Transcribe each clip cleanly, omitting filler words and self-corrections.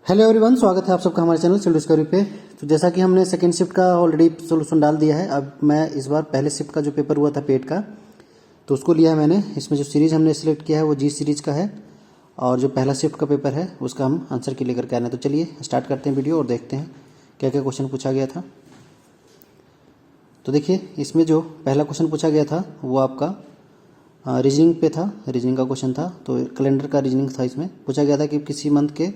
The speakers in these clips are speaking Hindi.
हेलो एवरीवन, स्वागत है आप सबका हमारे चैनल सेल्फ डिस्कवरी पे। तो जैसा कि हमने सेकंड शिफ्ट का ऑलरेडी सोल्यूशन डाल दिया है, अब मैं इस बार पहले शिफ्ट का जो पेपर हुआ था पेट का, तो उसको लिया है मैंने। इसमें जो सीरीज़ हमने सिलेक्ट किया है वो जी सीरीज़ का है, और जो पहला शिफ्ट का पेपर है उसका हम आंसर की लेकर के आना है। तो चलिए स्टार्ट करते हैं वीडियो और देखते हैं क्या क्या क्वेश्चन पूछा गया था। तो देखिए, इसमें जो पहला क्वेश्चन पूछा गया था वो आपका रीजनिंग पे था, रीजनिंग का क्वेश्चन था। तो कैलेंडर का रीजनिंग था। इसमें पूछा गया था कि किसी मंथ के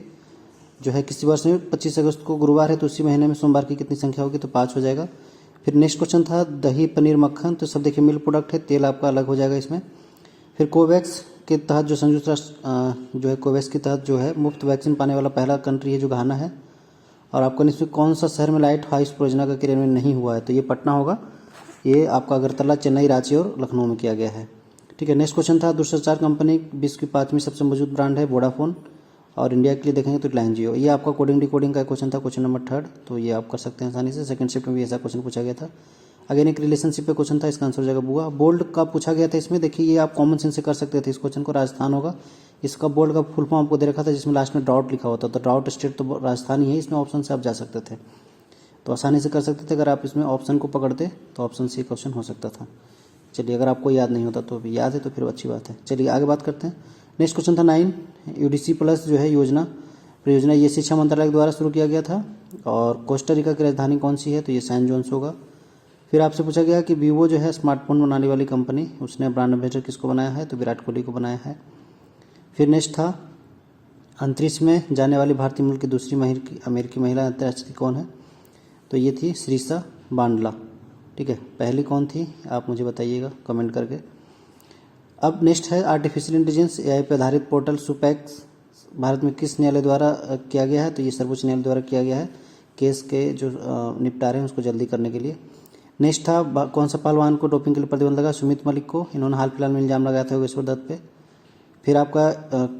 जो है किसी वर्ष में 25 अगस्त को गुरुवार है तो उसी महीने में सोमवार की कितनी संख्या होगी, तो 5 हो जाएगा। फिर नेक्स्ट क्वेश्चन था दही पनीर मक्खन, तो सब देखिए मिल्क प्रोडक्ट है, तेल आपका अलग हो जाएगा इसमें। फिर कोवैक्स के तहत जो संयुक्त राष्ट्र जो है कोवैक्स के तहत जो है मुफ्त वैक्सीन पाने वाला पहला कंट्री है जो घाना है। और आपका इसमें कौन सा शहर में लाइट हाउस परियोजना का क्रियान्वयन नहीं हुआ है, तो ये पटना होगा। ये आपका अगरतला, चेन्नई, रांची और लखनऊ में किया गया है। ठीक है। नेक्स्ट क्वेश्चन था दूरसंचार कंपनी विश्व की 5वीं सबसे मजबूत ब्रांड है वोडाफोन, और इंडिया के लिए देखेंगे तो रिलायंस जियो। ये आपका कोडिंग डिकोडिंग का क्वेश्चन था, क्वेश्चन नंबर 3। तो ये आप कर सकते हैं आसानी से। सेकंड शिफ्ट में भी ऐसा क्वेश्चन पूछा गया था। अगेन एक रिलेशनशिप पे क्वेश्चन था, इसका आंसर हो जाएगा बुआ। बोल्ड का पूछा गया था इसमें, देखिए ये आप कॉमन सेंस से कर सकते थे इस क्वेश्चन को। राजस्थान होगा इसका। बोल्ड का फुल फॉर्म आपको दे रखा था जिसमें लास्ट में ड्राउट लिखा होता, तो ड्राउट स्टेट तो राजस्थान ही है। इसमें ऑप्शन से आप जा सकते थे, तो आसानी से कर सकते थे। अगर आप इसमें ऑप्शन को पकड़ते तो ऑप्शन से क्वेश्चन हो सकता था। चलिए, अगर आपको याद नहीं होता तो भी याद है तो फिर अच्छी बात है। चलिए आगे बात करते हैं। नेक्स्ट क्वेश्चन था 9, यूडीसी प्लस जो है योजना परियोजना, ये शिक्षा मंत्रालय द्वारा शुरू किया गया था। और कोस्टारिका की राजधानी कौन सी है, तो ये सैन जोन्स होगा। फिर आपसे पूछा गया कि वीवो जो है स्मार्टफोन बनाने वाली कंपनी, उसने ब्रांड एम्बेसडर किसको बनाया है, तो विराट कोहली को बनाया है। फिर नेक्स्ट था अंतरिक्ष में जाने वाली भारतीय मूल की दूसरी अमेरिकी महिला अंतर्राष्ट्रीय कौन है, तो ये थी श्रीषा बांडला। ठीक है, पहली कौन थी आप मुझे बताइएगा कमेंट करके। अब नेक्स्ट है आर्टिफिशियल इंटेलिजेंस एआई पर आधारित पोर्टल सुपैक्स भारत में किस न्यायालय द्वारा किया गया है, तो ये सर्वोच्च न्यायालय द्वारा किया गया है। केस के जो निपटारे हैं उसको जल्दी करने के लिए। नेक्स्ट था कौन सा पहलवान को डोपिंग के लिए प्रतिबंध लगा, सुमित मलिक को। इन्होंने हाल फिलहाल में इल्जाम लगाया था योगेश्वर दत्त पे। फिर आपका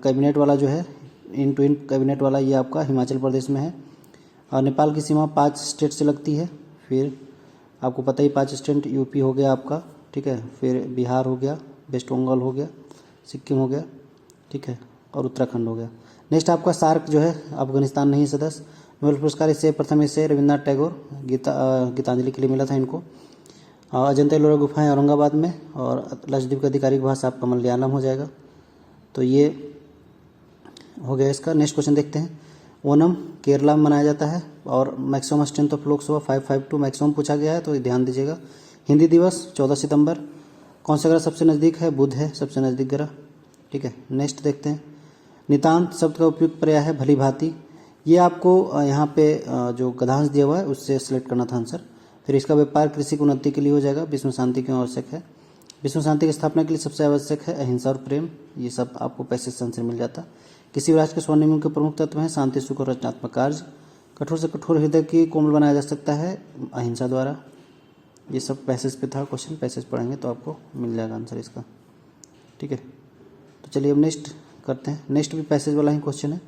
कैबिनेट वाला जो है इन टू इन कैबिनेट वाला, ये आपका हिमाचल प्रदेश में है। और नेपाल की सीमा 5 स्टेट से लगती है। फिर आपको पता ही 5 स्टेट यूपी हो गया आपका, ठीक है। फिर बिहार हो गया, वेस्ट बंगाल हो गया, सिक्किम हो गया, ठीक है, और उत्तराखंड हो गया। नेक्स्ट आपका सार्क जो है अफगानिस्तान नहीं सदस्य। नोबेल पुरस्कार इसे प्रथम इसे रविन्द्रनाथ टैगोर गीतांजलि के लिए मिला था इनको। अजंता एलोरा गुफाएं औरंगाबाद में, और लक्षद्वीप का आधिकारिक भाषा आपका मलयालम हो जाएगा। तो ये हो गया इसका। नेक्स्ट क्वेश्चन देखते हैं। ओनम केरला में मनाया जाता है, और maximum strength of Lok Sabha 552 maximum पूछा गया है, तो ध्यान दीजिएगा। हिंदी दिवस 14 सितंबर। कौन सा ग्रह सबसे नज़दीक है, बुध है सबसे नज़दीक ग्रह। ठीक है, नेक्स्ट देखते हैं। नितांत शब्द का उपयुक्त पर्याय है भली भांति। ये आपको यहाँ पे जो गद्यांश दिया हुआ है उससे सिलेक्ट करना था आंसर। फिर इसका व्यापार कृषि की उन्नति के लिए हो जाएगा। विश्व शांति क्यों आवश्यक है, विश्व शांति की स्थापना के लिए सबसे आवश्यक है अहिंसा और प्रेम। ये सब आपको पैसेज से आंसर मिल जाता। किसी भी राष्ट्र के स्वर्णिम के प्रमुख तत्व हैं शांति, सुख और रचनात्मक कार्य। कठोर से कठोर हृदय की कोमल बनाया जा सकता है अहिंसा द्वारा। ये सब पैसेज पे था क्वेश्चन, पैसेज पढ़ेंगे तो आपको मिल जाएगा आंसर इसका। ठीक है, तो चलिए अब नेक्स्ट करते हैं। नेक्स्ट भी पैसेज वाला ही क्वेश्चन है।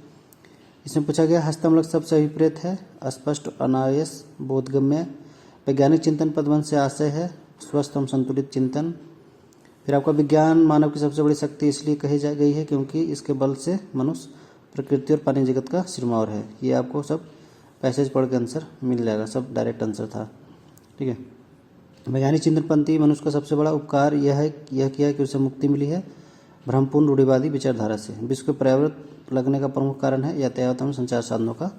इसमें पूछा गया हस्तमलक शब्द से अभिप्रेत है अस्पष्ट, अनायास, बोधगम्य। वैज्ञानिक चिंतन पदवंश से आशय है स्वस्थ एवं संतुलित चिंतन। फिर आपका विज्ञान मानव की सबसे बड़ी शक्ति इसलिए कही जा गई है क्योंकि इसके बल से मनुष्य प्रकृति और पानी जगत का सिरमौर है। ये आपको सब पैसेज पढ़ के आंसर मिल जाएगा, सब डायरेक्ट आंसर था। ठीक है, वैज्ञानिक चिंतन पंथी मनुष्य का सबसे बड़ा उपकार यह किया है कि उसे मुक्ति मिली है भ्रमपूर्ण रूढ़िवादी विचारधारा से। विश्व के पर्यावरण लगने का प्रमुख कारण है यातायात एवं संचार साधनों का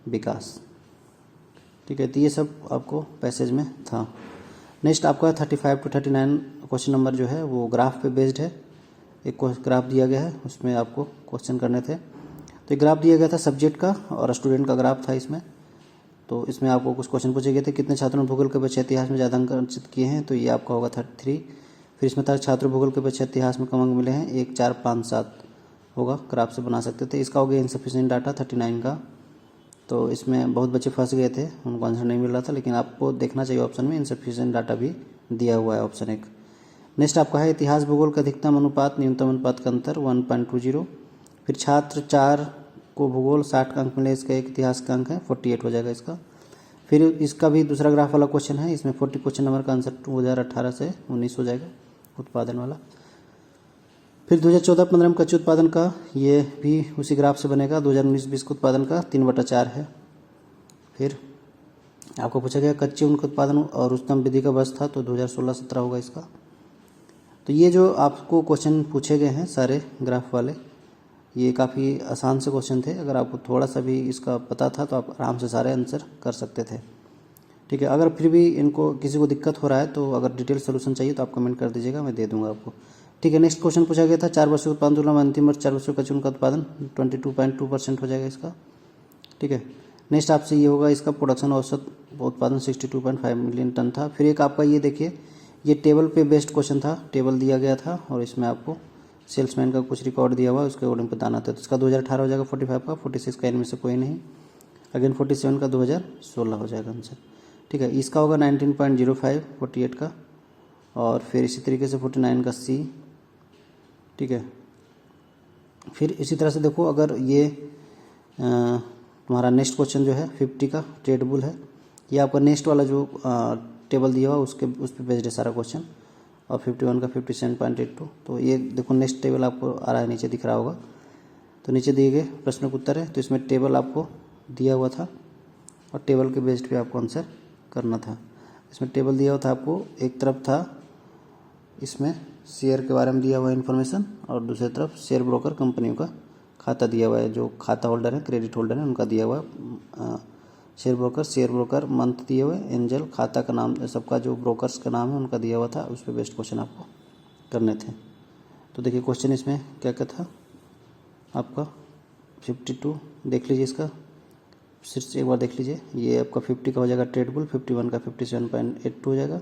विकास। ठीक है, तो ये सब आपको पैसेज में था। नेक्स्ट आपका 35 to 39 क्वेश्चन नंबर जो है वो ग्राफ पे बेस्ड है। एक ग्राफ दिया गया है, उसमें आपको क्वेश्चन करने थे। तो एक ग्राफ दिया गया था सब्जेक्ट का और स्टूडेंट का ग्राफ था इसमें। तो इसमें आपको कुछ क्वेश्चन पूछे गए थे, कितने छात्रों ने भूगोल के बच्चे इतिहास में ज़्यादा अंक अर्जित किए हैं, तो ये आपका होगा 33। फिर इसमें था छात्र भूगोल के बच्चे इतिहास में कम अंक मिले हैं, 1, 4, 5, 7 होगा, ग्राफ से बना सकते थे। इसका हो गया इनसफिशिएंट डाटा 39 का। तो इसमें बहुत बच्चे फंस गए थे, उनको आंसर नहीं मिल रहा था, लेकिन आपको देखना चाहिए ऑप्शन में इनसफिशिएंट डाटा भी दिया हुआ है ऑप्शन 1। नेक्स्ट आपका है इतिहास भूगोल का अधिकतम अनुपात न्यूनतम अनुपात का अंतर 1.20। फिर छात्र 4 को भूगोल 60 का अंक मिले, इसका एक इतिहास का अंक है 48 हो जाएगा इसका। फिर इसका भी दूसरा ग्राफ वाला क्वेश्चन है, इसमें 40 क्वेश्चन नंबर का आंसर 2018 से 19 हो जाएगा उत्पादन वाला। फिर 2014-15 में कच्चे उत्पादन का ये भी उसी ग्राफ से बनेगा। 2019-20 के उत्पादन का 3/4 है। फिर आपको पूछा गया कच्चे ऊन का उत्पादन और उच्चतम विधि का वर्ष था, तो 2016-17 होगा इसका। तो ये जो आपको क्वेश्चन पूछे गए हैं सारे ग्राफ वाले, ये काफ़ी आसान से क्वेश्चन थे। अगर आपको थोड़ा सा भी इसका पता था तो आप आराम से सारे आंसर कर सकते थे। ठीक है, अगर फिर भी इनको किसी को दिक्कत हो रहा है तो अगर डिटेल सोल्यूशन चाहिए तो आप कमेंट कर दीजिएगा, मैं दे दूंगा आपको। ठीक है, नेक्स्ट क्वेश्चन पूछा गया था 4 वर्षों के उत्पादन तुलना में अंतिम वर्ष 4 वर्षों कच्चे ऊन का उत्पादन 22.2% हो जाएगा इसका। ठीक है, नेक्स्ट आपसे ये होगा इसका प्रोडक्शन औसत उत्पादन 62.5 मिलियन टन था। फिर एक आपका ये देखिए, ये टेबल पे बेस्ड क्वेश्चन था, टेबल दिया गया था और इसमें आपको सेल्समैन का कुछ रिकॉर्ड दिया हुआ है, उसके अकॉर्डिंग बताना था। तो इसका 2018 हो जाएगा 45 का, 46 का इनमें से कोई नहीं, अगेन 47 का 2016 हो जाएगा आंसर। ठीक है, इसका होगा 19.05 48 का, और फिर इसी तरीके से 49 का सी। ठीक है, फिर इसी तरह से देखो, अगर ये तुम्हारा नेक्स्ट क्वेश्चन जो है 50 का ट्रेड बुल है, ये आपका नेक्स्ट वाला जो टेबल दिया हुआ उस पर बेस्ड है सारा क्वेश्चन, और 51 का 57.82। तो ये देखो नेक्स्ट टेबल आपको आ रहा है, नीचे दिख रहा होगा। तो नीचे दिए गए प्रश्न का उत्तर है, तो इसमें टेबल आपको दिया हुआ था और टेबल के बेस्ड पे आपको आंसर करना था। इसमें टेबल दिया हुआ था आपको, एक तरफ था इसमें शेयर के बारे में दिया हुआ इन्फॉर्मेशन, और दूसरी तरफ शेयर ब्रोकर कंपनियों का खाता दिया हुआ है, जो खाता होल्डर है, क्रेडिट होल्डर है, उनका दिया हुआ है। शेयर ब्रोकर मंथ दिए हुए, एंजल खाता का नाम, सबका जो ब्रोकर्स का नाम है उनका दिया हुआ था, उस पर बेस्ट क्वेश्चन आपको करने थे। तो देखिए क्वेश्चन इसमें क्या क्या था आपका 52, देख लीजिए इसका फिर से एक बार देख लीजिए। ये आपका 50 का हो जाएगा ट्रेड बुल, 51 का 57.82 हो जाएगा,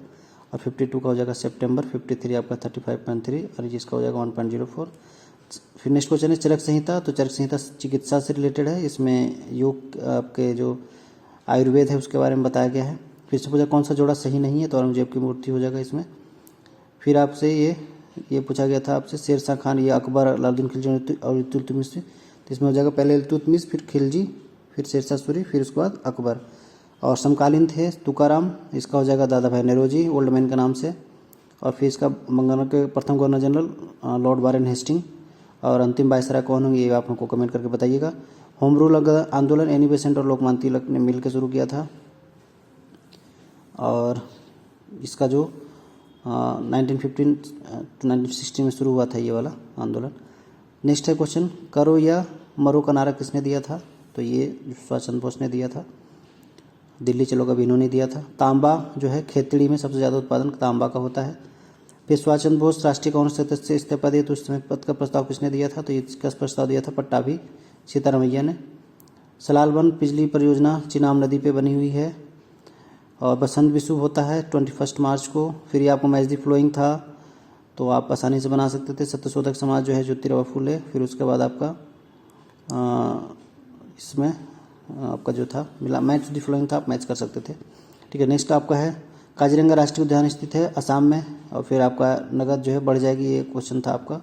और 52 का हो जाएगा सितंबर, 53 आपका 35.3, और जिसका हो जाएगा 1.04। फिर नेक्स्ट क्वेश्चन है चरक संहिता। तो चरक संहिता चिकित्सा से रिलेटेड है, इसमें योग आपके जो आयुर्वेद है उसके बारे में बताया गया है। फिर से पूछा कौन सा जोड़ा सही नहीं है, तो औरंगजेब की मूर्ति हो जाएगा इसमें। फिर आपसे ये पूछा गया था आपसे शेरशाह खान या अकबर, अलाउद्दीन खिलजी और इल्तुतमिश, तो इसमें हो जाएगा पहले इल्तुतमिश, फिर खिलजी, फिर शेरशाह सूरी, फिर उसके बाद अकबर। और समकालीन थे तुकाराम, इसका हो जाएगा दादा भाई नेरोजी ओल्ड मैन के नाम से। और फिर इसका बंगाल के प्रथम governor general lord Warren Hasting. और अंतिम वायसराय कौन होंगे, ये आप हमको कमेंट करके बताइएगा। होम रूल आंदोलन एनी बेसेंट और लोकमान्य तिलक ने मिलकर शुरू किया था, और इसका जो 1915 to 1960 में शुरू हुआ था ये वाला आंदोलन। नेक्स्ट है क्वेश्चन करो या मरो का नारा किसने दिया था, तो ये सुभाष चंद्र बोस ने दिया था। दिल्ली चलो का भी इन्होंने दिया था। तांबा जो है खेतड़ी में सबसे ज़्यादा उत्पादन तांबा का होता है। फिर सुभाष चंद्र बोस राष्ट्रीय कांग्रेस सदस्य से इस्तीफा दिए, तो उस समय पद का प्रस्ताव किसने दिया था, तो इसका प्रस्ताव दिया था पट्टाभी सीतारामैया ने। सलालबन बिजली परियोजना चिनाब नदी पे बनी हुई है, और बसंत विषुव होता है 21 मार्च को। फिर ये आपको मैच दी फ्लोइंग था, तो आप आसानी से बना सकते थे। सत्यशोधक समाज जो है ज्योतिराव फूले। फिर उसके बाद आपका इसमें आपका जो था मिला मैच दी फ्लोइंग था, आप मैच कर सकते थे। ठीक है, नेक्स्ट आपका है काजीरंगा राष्ट्रीय उद्यान स्थित है असम में, और फिर आपका नगद जो है बढ़ जाएगी, ये क्वेश्चन था आपका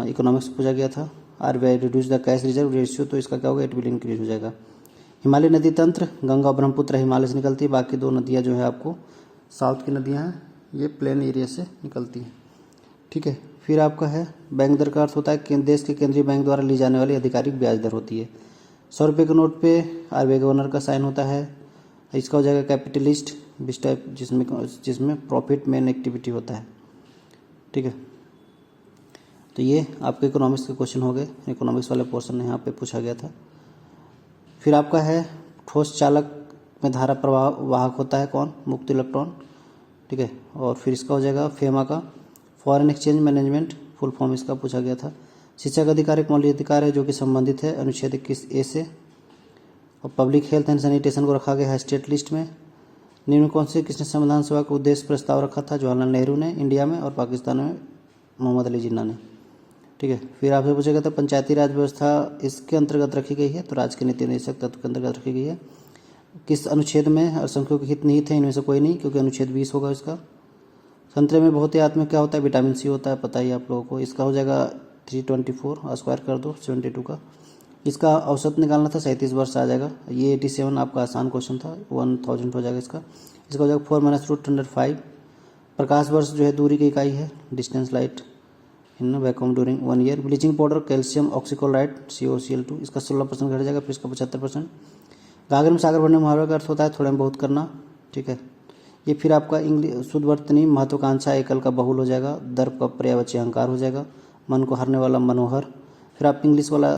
इकोनॉमिक्स पूछा गया था। RBI reduce the cash reserve ratio, तो इसका क्या होगा 8 बिलियन इंक्रीज हो जाएगा। हिमालय नदी तंत्र, गंगा और ब्रह्मपुत्र हिमालय से निकलती है, बाकी 2 नदियाँ जो है आपको साउथ की नदियाँ हैं, ये प्लेन एरिया से निकलती हैं। ठीक है, फिर आपका है बैंक दर का अर्थ होता है कि देश के केंद्रीय बैंक द्वारा ली जाने वाली आधिकारिक ब्याज दर होती है। 100 रुपये के नोट पे RBI गवर्नर का साइन होता है। इसका हो जाएगा कैपिटलिस्ट बिस टाइप, जिसमें प्रॉफिट मेन एक्टिविटी होता है। ठीक है, तो ये आपके इकोनॉमिक्स के क्वेश्चन हो गए, इकोनॉमिक्स वाले पोर्शन यहाँ पे पूछा गया था। फिर आपका है ठोस चालक में धारा प्रवाह वाहक होता है कौन, मुक्त इलेक्ट्रॉन। ठीक है, और फिर इसका हो जाएगा फेमा का foreign exchange management, full form इसका पूछा गया था। शिक्षा का अधिकार एक मौलिक अधिकार है जो कि संबंधित है अनुच्छेद 21A से, और पब्लिक हेल्थ एंड सैनिटेशन को रखा गया है स्टेट लिस्ट में। निम्न कौन से किसने संविधान सभा का उद्देश्य प्रस्ताव रखा था, जवाहरलाल नेहरू ने इंडिया में, और पाकिस्तान में मोहम्मद अली जिन्ना ने। ठीक है, फिर आपसे पूछा गया था पंचायती राज व्यवस्था इसके अंतर्गत रखी गई है, तो राज्य के नीति निदेशक तत्व के अंतर्गत रखी गई है। किस अनुच्छेद में अल्पसंख्यकों के हित निहित है, इनमें से कोई नहीं, क्योंकि अनुच्छेद 20 होगा इसका। संतरे में बहुत में क्या होता है, विटामिन सी होता है, पता ही आप लोगों को। इसका हो जाएगा 324, स्क्वायर कर दो 72 का। इसका औसत निकालना था 37 वर्ष आ जाएगा। ये 87 आपका आसान क्वेश्चन था, 1000 हो जाएगा इसका। इसका हो जाएगा 4 - √5। प्रकाश वर्ष जो है दूरी की इकाई है, distance light. In vacuum during 1 year. Bleaching powder calcium oxychloride COCl2 इसका 16% घट जाएगा, फिर इसका 75%। गागर में सागर भरने मुहावरे का अर्थ होता है थोड़े में बहुत करना, ठीक है। ये फिर आपका इंग्लिश शुद्ध वर्तनी महत्वाकांक्षा एकल का बहुल हो जाएगा, दर्प का पर्यायवाची अहंकार हो जाएगा, मन को हारने वाला मनोहर। फिर आप इंग्लिश वाला